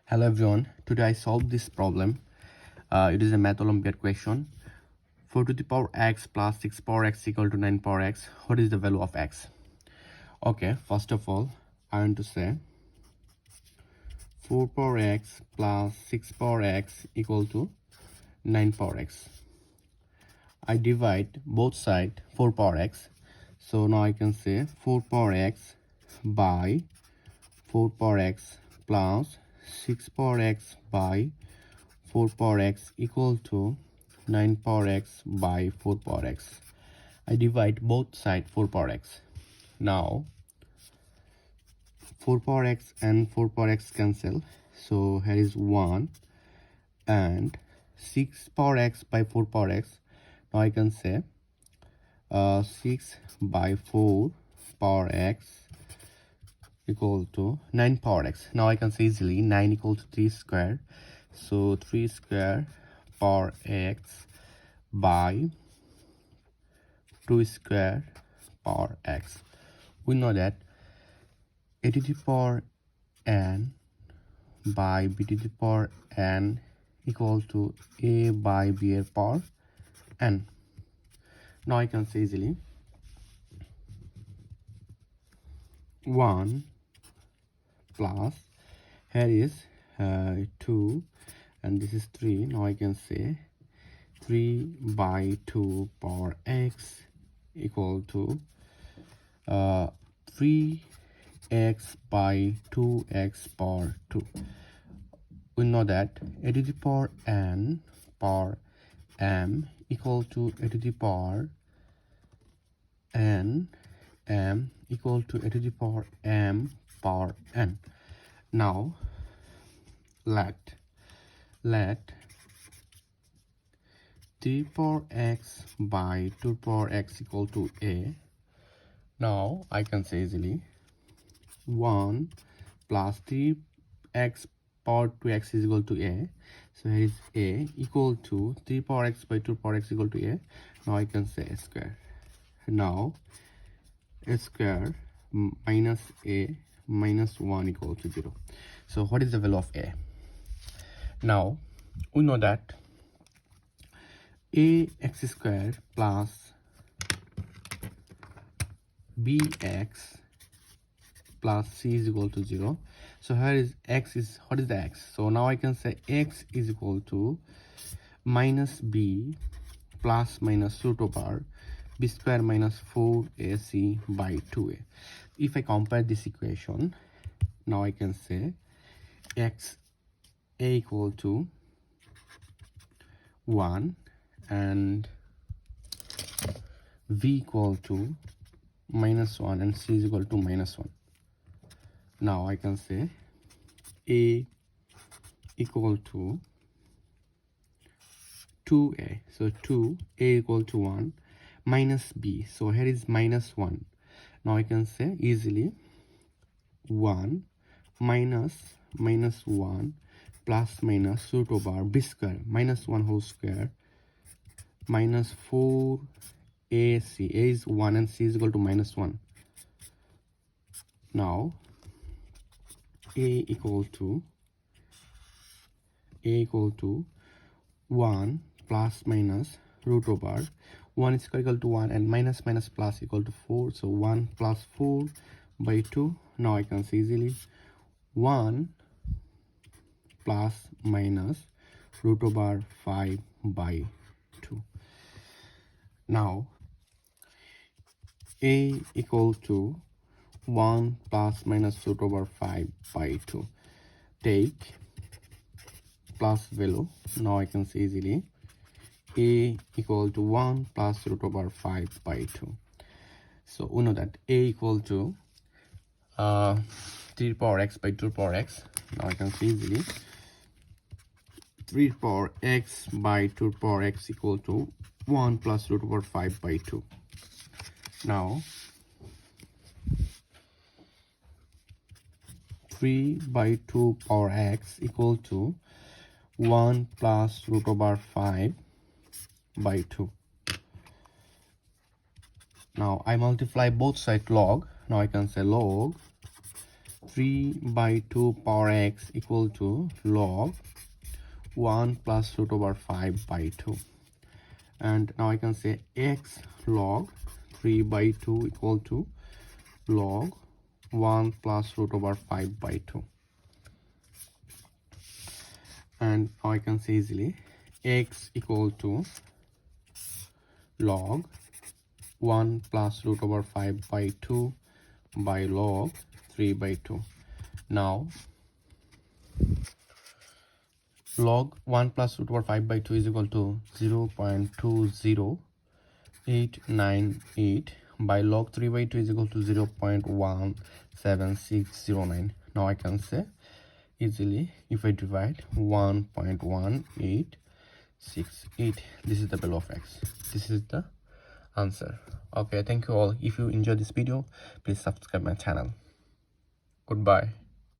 Hello everyone, today I solved this problem. It is a math Olympiad question. 4 to the power x plus 6 power x equal to 9 power x. What is the value of x? Okay, first of all, I want to say 4 power x plus 6 power x equal to 9 power x. I divide both sides 4 power x. So now I can say 4 power x by 4 power x plus 6 power x by 4 power x equal to 9 power x by 4 power x. I divide both sides 4 power x. Now 4 power x and 4 power x cancel. So here is 1 and 6 power x by 4 power x. Now I can say 6 by 4 power x equal to 9 power x. Now I can say easily 9 equal to 3 square. So 3 square power x by 2 square power x. We know that a to the power n by b to the power n equal to a by b power n. Now I can say easily 1 plus here is 2 and this is 3. Now I can say 3 by 2 power x equal to 3x by 2x power 2. We know that a to the power n power m equal to a to the power n m equal to a to the power m power n. Now let 3 power x by 2 power x equal to a. Now I can say easily 1 plus 3x power 2x is equal to a. So here is a equal to 3 power x by 2 power x equal to a. Now I can say a square. Now a square minus a minus 1 equal to 0. So what is the value of a? Now we know that ax square plus bx plus c is equal to 0. So here is x is, what is the x? So now I can say x is equal to minus b plus minus root over b square minus 4ac by 2a. If I compare this equation, now I can say x a equal to 1 and v equal to minus 1 and c is equal to minus 1. Now I can say a equal to 2a. So 2a equal to 1 minus b. So here is minus 1. Now I can say easily 1 minus 1 plus minus root over b square minus 1 whole square minus 4ac. A is 1 and c is equal to minus 1. Now a equal to 1 plus minus root over 1 is equal to 1 and minus minus plus equal to 4. So 1 plus 4 by 2. Now I can see easily 1 plus minus root over 5 by 2. Now a equal to 1 plus minus root over 5 by 2. Take plus value. Now I can see easily a equal to 1 plus root over 5 by 2. So we know that a equal to 3 power x by 2 power x. Now I can see easily 3 power x by 2 power x equal to 1 plus root over 5 by 2. Now 3 by 2 power x equal to 1 plus root over 5 by 2. Now I multiply both sides log. Now I can say log 3/2 power x equal to log 1 plus root over 5/2. And now I can say x log 3/2 equal to log 1 plus root over 5/2. And now I can say easily x equal to log 1 plus root over 5/2 by log 3/2. Now log 1 plus root over 5/2 is equal to 0.20898 by log 3/2 is equal to 0.17609. Now I can say easily, if I divide 1.1868, this is the value of x. This is the answer. Okay, thank you all. If you enjoyed this video, please subscribe my channel. Goodbye.